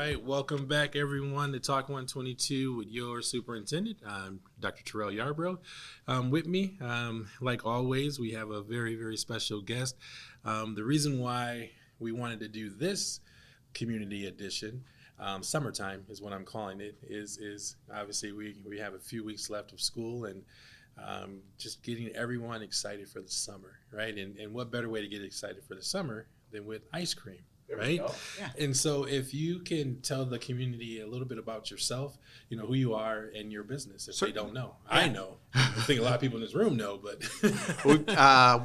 right, welcome back everyone to Talk 122 with your superintendent. I'm Dr. Terrell Yarbrough. With me, like always, we have a very, very special guest. The reason why we wanted to do this community edition, summertime is what I'm calling it, is obviously we have a few weeks left of school and just getting everyone excited for the summer, right? And what better way to get excited for the summer than with ice cream? Right? Yeah. And so if you can tell the community a little bit about yourself, you know, who you are and your business, if they don't know. Yeah. I know. I think a lot of people in this room know, but.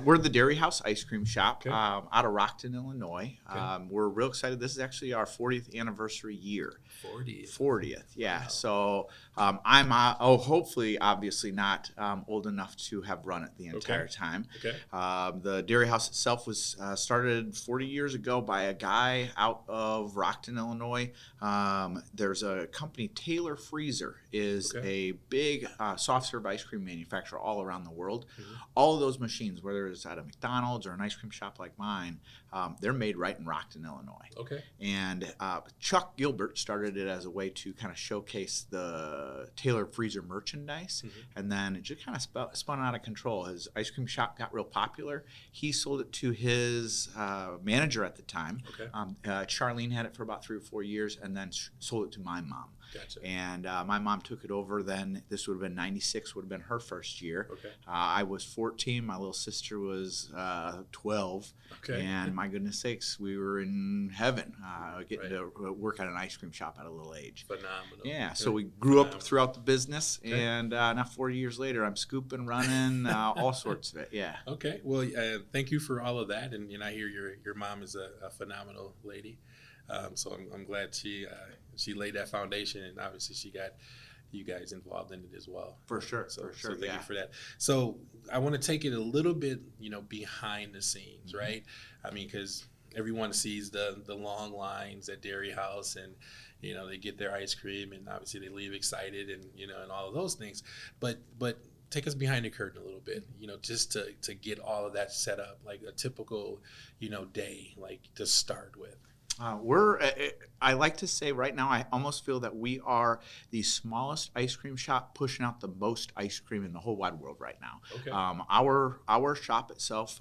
We're the Dairyhaus Ice Cream Shop out of Rockton, Illinois. Okay. We're real excited. This is actually our 40th anniversary year. 40th, yeah. Wow. So I'm hopefully, obviously not old enough to have run it the entire time. Okay. The Dairyhaus itself was started 40 years ago by a guy out of Rockton, Illinois. There's a company, Taylor Freezer, is a big soft serve ice cream manufacturer all around the world. Mm-hmm. All of those machines, whether it's at a McDonald's or an ice cream shop like mine, they're made right in Rockton, Illinois. Okay. And Chuck Gilbert started it as a way to kind of showcase the Taylor Freezer merchandise, and then it just kind of spun out of control. His ice cream shop got real popular. He sold it to his manager at the time. Okay. Charlene had it for about 3 or 4 years, and then sold it to my mom. Gotcha. And my mom took it over then. This would have been 96, would have been her first year. Okay. I was 14. My little sister was 12. Okay. And my goodness sakes, we were in heaven getting to work at an ice cream shop at a little age. Phenomenal. Yeah, so we grew up throughout the business, and now 40 years later, I'm scooping, running, all sorts of it, yeah. Okay, well, thank you for all of that, and I hear your mom is a phenomenal lady, so I'm glad she laid that foundation, and obviously she got you guys involved in it as well. For sure. So thank you for that. So I want to take it a little bit, behind the scenes, right? I mean, because everyone sees the long lines at Dairyhaus, and they get their ice cream, and obviously they leave excited, and and all of those things. But take us behind the curtain a little bit, just to get all of that set up, like a typical day, like to start with. I like to say right now, I almost feel that we are the smallest ice cream shop pushing out the most ice cream in the whole wide world right now. Okay. Our shop itself,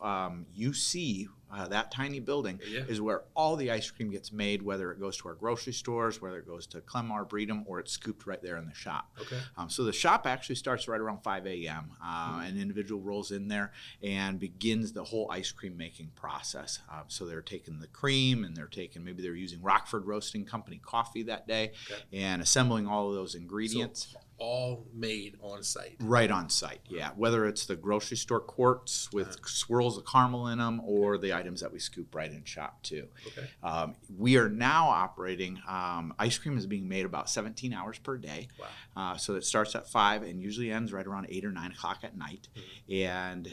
you see that tiny building is where all the ice cream gets made, whether it goes to our grocery stores, whether it goes to Clemar, Breedem, or it's scooped right there in the shop. Okay. So the shop actually starts right around 5 a.m. An individual rolls in there and begins the whole ice cream making process. So they're taking the cream, and maybe they're using Rockford Roasting Company coffee that day, and assembling all of those ingredients. So all made on site. Right on site, yeah. Whether it's the grocery store quarts with swirls of caramel in them, or the items that we scoop right in shop too. Okay. We are now operating, ice cream is being made about 17 hours per day. Wow. So it starts at 5 and usually ends right around 8 or 9 o'clock at night. And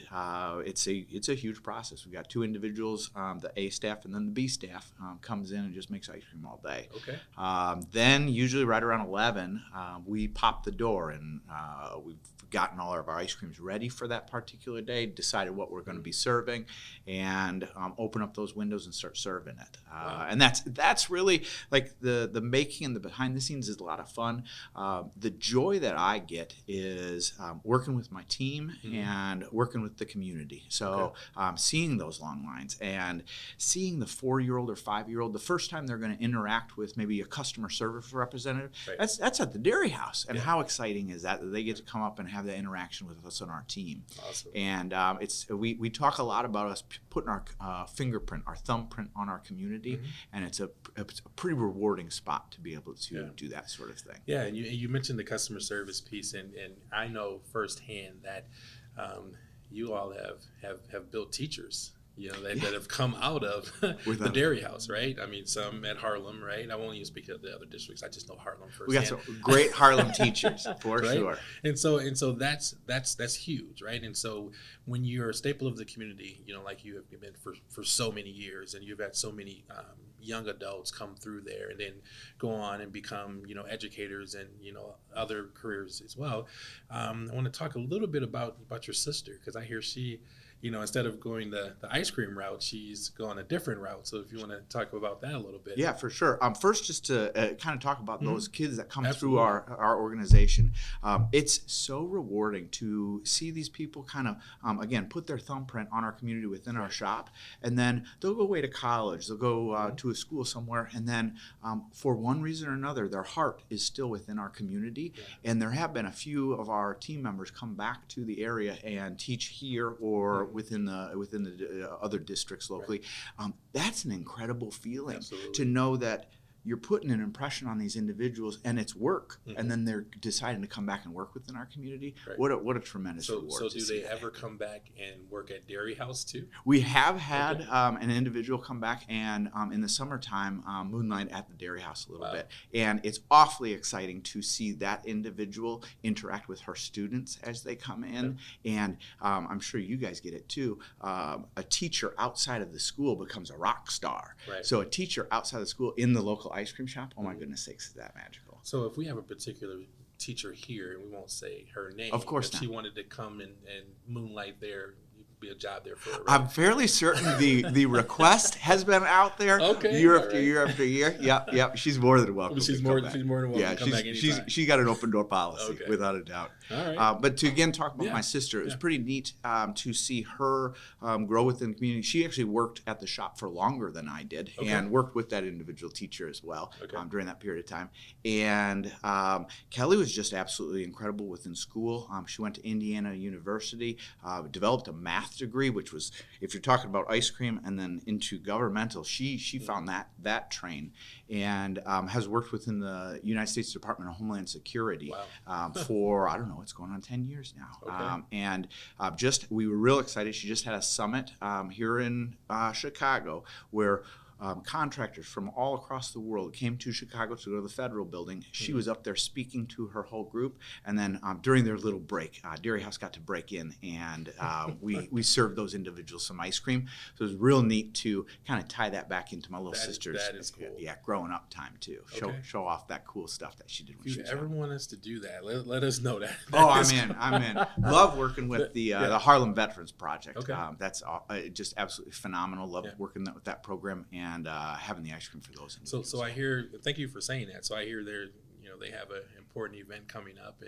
it's a huge process. We've got 2 individuals, the A staff and then the B staff comes in and just makes ice cream all day. Okay. Then usually right around 11, we pop the door, and we've gotten all of our ice creams ready for that particular day, decided what we're going to be serving, and open up those windows and start serving it. And that's really like the making and the behind the scenes is a lot of fun. The joy that I get is working with my team and working with the community. So seeing those long lines and seeing the 4-year-old or 5-year-old, the first time they're going to interact with maybe a customer service representative, that's at the Dairyhaus. And how exciting is that they get to come up and have that interaction with us on our team. Awesome. And we talk a lot about us putting our fingerprint, our thumbprint on our community, and it's a pretty rewarding spot to be able to do that sort of thing. Yeah, and you mentioned the customer service piece, and I know firsthand that you all have built teachers that have come out of the Dairyhaus, right? I mean, some at Harlem, right? I won't even speak of the other districts. I just know Harlem firsthand. We got some great Harlem teachers, for sure. And so that's huge, right? And so when you're a staple of the community, like you have been for so many years, and you've had so many young adults come through there and then go on and become, educators and, other careers as well. I want to talk a little bit about your sister, because I hear she instead of going the ice cream route, she's gone a different route. So if you want to talk about that a little bit. Yeah, for sure. First, just to kind of talk about those kids that come Absolutely. through our organization. It's so rewarding to see these people kind of, again, put their thumbprint on our community within our shop. And then they'll go away to college. They'll go to a school somewhere. And then for one reason or another, their heart is still within our community. Yeah. And there have been a few of our team members come back to the area and teach here or within the other districts locally. Right. That's an incredible feeling. Absolutely. To know that you're putting an impression on these individuals, and it's work, and then they're deciding to come back and work within our community. Right. What a tremendous reward. So do they ever come back and work at Dairyhaus too? We have had an individual come back and in the summertime moonlight at the Dairyhaus a little bit, and it's awfully exciting to see that individual interact with her students as they come in. And I'm sure you guys get it too. A teacher outside of the school becomes a rock star. Right. So a teacher outside of the school in the local ice cream shop, oh my goodness sakes, is that magical. So if we have a particular teacher here, and we won't say her name, of course, if she wanted to come and moonlight there, be a job there for her. Right? I'm fairly certain the request has been out there year after year after year. Yep. She's more than welcome. She's more than welcome to come back anytime. She got an open door policy, without a doubt. All right. But to again talk about my sister, it was pretty neat to see her grow within the community. She actually worked at the shop for longer than I did, and worked with that individual teacher as well during that period of time. And Kelly was just absolutely incredible within school. She went to Indiana University, developed a math degree, which was, if you're talking about ice cream and then into governmental, she found that train, and has worked within the United States Department of Homeland Security for, I don't know, it's going on 10 years now. And we were real excited. She just had a summit here in Chicago where contractors from all across the world came to Chicago to go to the federal building. She was up there speaking to her whole group, and then during their little break, Dairyhaus got to break in, and we served those individuals some ice cream. So it was real neat to kind of tie that back into my little sister's growing up time too. Show off that cool stuff that she did when she was young. If you ever want us to do that, let us know that. I'm in. Love working with the Harlem Veterans Project. That's just absolutely phenomenal. Love working with that program and having the ice cream for those individuals. So I hear, thank you for saying that. So I hear they have an important event coming up,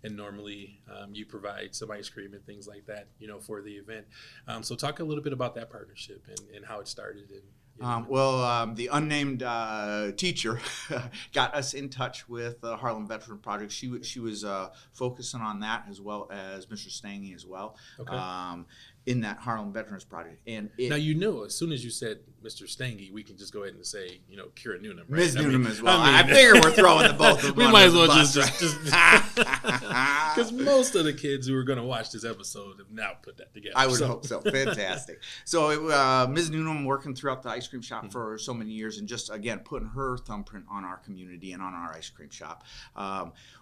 and normally you provide some ice cream and things like that, for the event. So talk a little bit about that partnership and how it started. The unnamed teacher got us in touch with the Harlem Veteran Project. She was focusing on that, as well as Mr. Stange as well. In that Harlem Veterans Project. And now, as soon as you said Mr. Stange, we can just go ahead and say, Kira Noonan. Right? Ms. Noonan as well. I figure we're throwing the both of them. We might as well just because most of the kids who are going to watch this episode have now put that together. I would hope so. Fantastic. So Ms. Noonan working throughout the ice cream shop for so many years, and just, again, putting her thumbprint on our community and on our ice cream shop.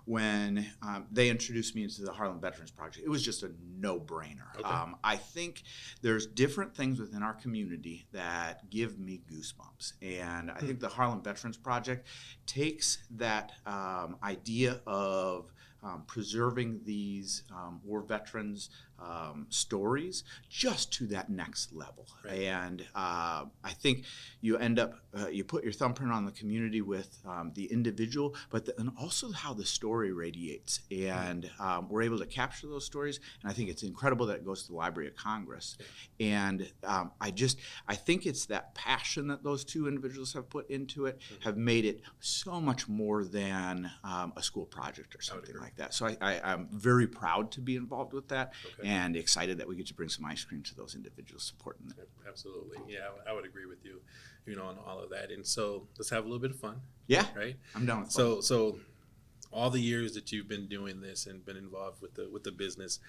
When they introduced me into the Harlem Veterans Project, it was just a no-brainer. I think there's different things within our community that give me goosebumps, and I think the Harlem Veterans Project takes that idea of preserving these war veterans' stories just to that next level. Right. And I think you end up, you put your thumbprint on the community with the individual, but and also how the story radiates. And we're able to capture those stories, and I think it's incredible that it goes to the Library of Congress. And I think it's that passion that those two individuals have put into it have made it so much more than a school project or something like that. So I'm very proud to be involved with that, and excited that we get to bring some ice cream to those individuals supporting them. Absolutely. Yeah, I would agree with you, on all of that. And so let's have a little bit of fun. Yeah. Right? I'm down with fun. So all the years that you've been doing this and been involved with the business,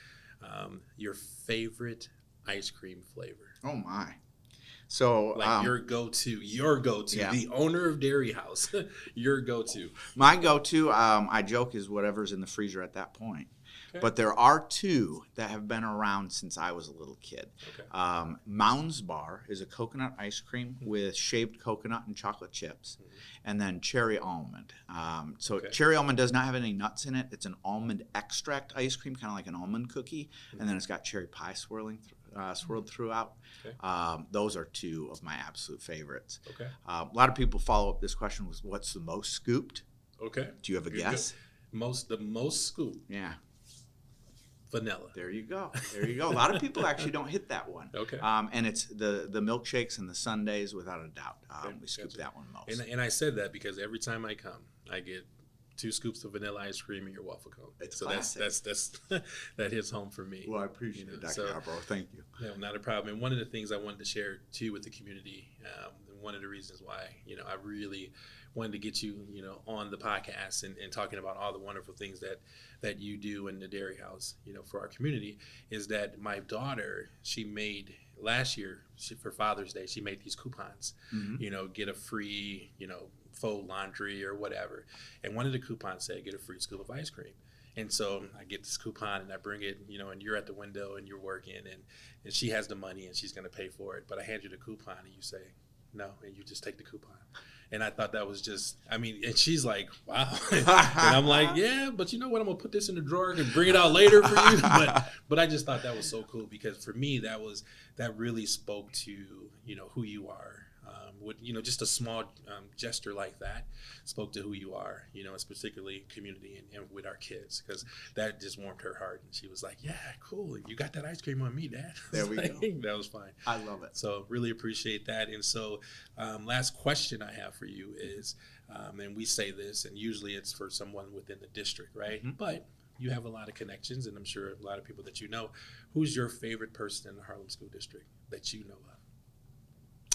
your favorite ice cream flavor? Oh, my. So your go-to, the owner of Dairyhaus, your go-to. My go-to, I joke, is whatever's in the freezer at that point. Okay. But there are two that have been around since I was a little kid. Okay. Mounds Bar is a coconut ice cream with shaved coconut and chocolate chips, and then cherry almond. Cherry almond does not have any nuts in it. It's an almond extract ice cream, kind of like an almond cookie, and then it's got cherry pie swirling swirled throughout. Okay. Those are two of my absolute favorites. Okay. A lot of people follow up this question with what's the most scooped? Okay. Do you have a guess? The most scoop. Yeah. Vanilla. There you go. There you go. A lot of people actually don't hit that one. Okay. And it's the milkshakes and the sundaes, without a doubt. Okay. We scoop that one most. And I said that because every time I come, I get 2 scoops of vanilla ice cream in your waffle cone. It's so classic. that's that hits home for me. Well, I appreciate it, Dr. Yarbrough. Thank you. No, not a problem. And one of the things I wanted to share too with the community, and one of the reasons why I really wanted to get you on the podcast and talking about all the wonderful things that you do in the Dairyhaus for our community, is that my daughter, she made last year for Father's Day, she made these coupons. Get a free faux laundry or whatever, and one of the coupons said get a free scoop of ice cream. And so I get this coupon and I bring it, and you're at the window and you're working, and she has the money and she's going to pay for it. But I hand you the coupon and you say no, and you just take the coupon. And I thought that was just, and she's like, wow. And I'm like, yeah, but you know what? I'm going to put this in the drawer and bring it out later for you. But I just thought that was so cool, because for me, that really spoke to, who you are. Just a small gesture like that spoke to who you are, and particularly community and with our kids, because that just warmed her heart. And she was like, yeah, cool. You got that ice cream on me, Dad. There we go. That was fine. I love it. So really appreciate that. And so last question I have for you is, and we say this, and usually it's for someone within the district, right? Mm-hmm. But you have a lot of connections, and I'm sure a lot of people that you know. Who's your favorite person in the Harlem School District that you know of?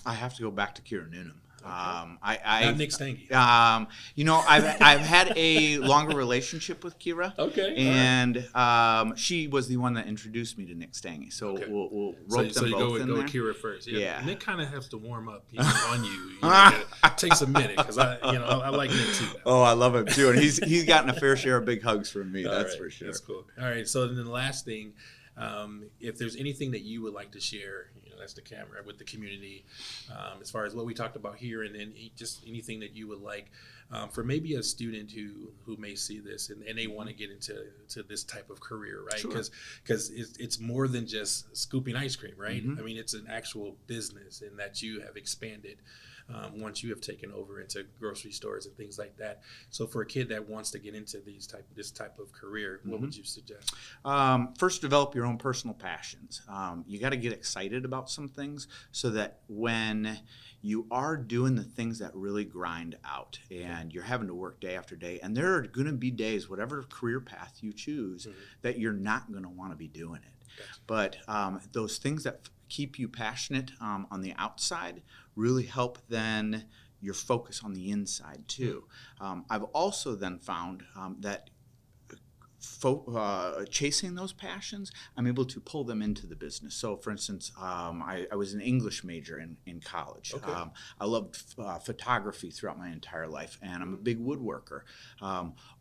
I have to go back to Kira Noonan. Okay. Not Nick Stange. I've had a longer relationship with Kira. Okay. And she was the one that introduced me to Nick Stange. So okay. we'll rope them both in there. So you go with Kira first. Yeah. Nick kind of has to warm up on you. It takes a minute, because I like Nick too. Oh, I love him too, and he's gotten a fair share of big hugs from me. That's for sure. That's cool. All right. So then the last thing, if there's anything that you would like to share, that's the camera, with the community, as far as what we talked about here, and then just anything that you would like for maybe a student who may see this and they want to get into this type of career, right? Because it's more than just scooping ice cream, right? Mm-hmm. I mean, it's an actual business, and that you have expanded once you have taken over into grocery stores and things like that. So for a kid that wants to get into this type of career, what would you suggest? First, develop your own personal passions. You got to get excited about some things, so that when you are doing the things that really grind out and you're having to work day after day, and there are going to be days, whatever career path you choose, that you're not going to want to be doing it. Gotcha. But those things that keep you passionate on the outside really help then your focus on the inside too. I've also then found that chasing those passions, I'm able to pull them into the business. So for instance, I was an English major in college. Okay. I loved photography throughout my entire life, and I'm a big woodworker.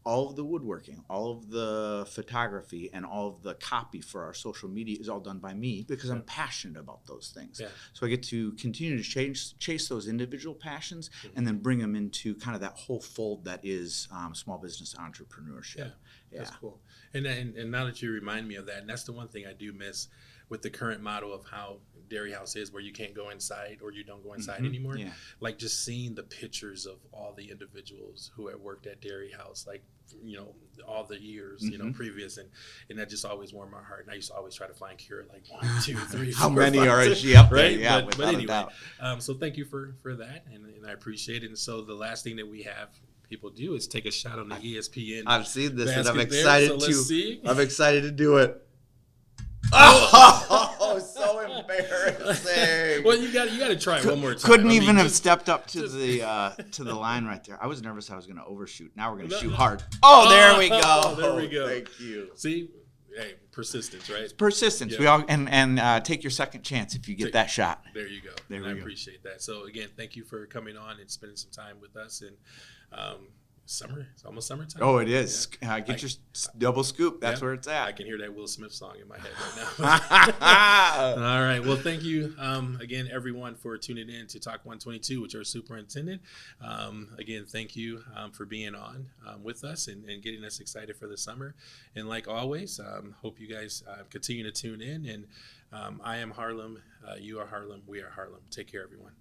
All of the woodworking, all of the photography, and all of the copy for our social media is all done by me, because I'm passionate about those things. Yeah. So I get to continue to chase those individual passions, and then bring them into kind of that whole fold that is small business entrepreneurship. Yeah, that's cool. And now that you remind me of that, and that's the one thing I do miss with the current model of how Dairyhaus is, where you can't go inside, or you don't go inside anymore. Yeah. Like just seeing the pictures of all the individuals who had worked at Dairyhaus, like, all the years, previous, and that just always warmed my heart. And I used to always try to find Kira, like 1, 2, 3, 4, how many 5, are she up there? Right? Yeah, but anyway, so thank you for that, and I appreciate it. And so the last thing that we have people do is take a shot on the ESPN. I've seen this, and I'm excited I'm excited to do it. Oh, so embarrassing! Well, you got to try it one more time. Couldn't even have stepped up to the line right there. I was nervous I was going to overshoot. Now we're going to shoot hard. Oh, there we go. There we go. Thank you. See, hey, persistence, right? It's persistence. Yeah. We all and take your second chance if you get that shot. There you go. I appreciate that. So again, thank you for coming on and spending some time with us, and Summer. It's almost summertime. Oh, it is. Get your double scoop. That's where it's I at. can hear that Will Smith song in my head right now. All right. Well, thank you again, everyone, for tuning in to Talk 122 with your superintendent. Again, thank you for being on with us and getting us excited for the summer. And like always, hope you guys continue to tune in. And I am Harlem. You are Harlem. We are Harlem. Take care, everyone.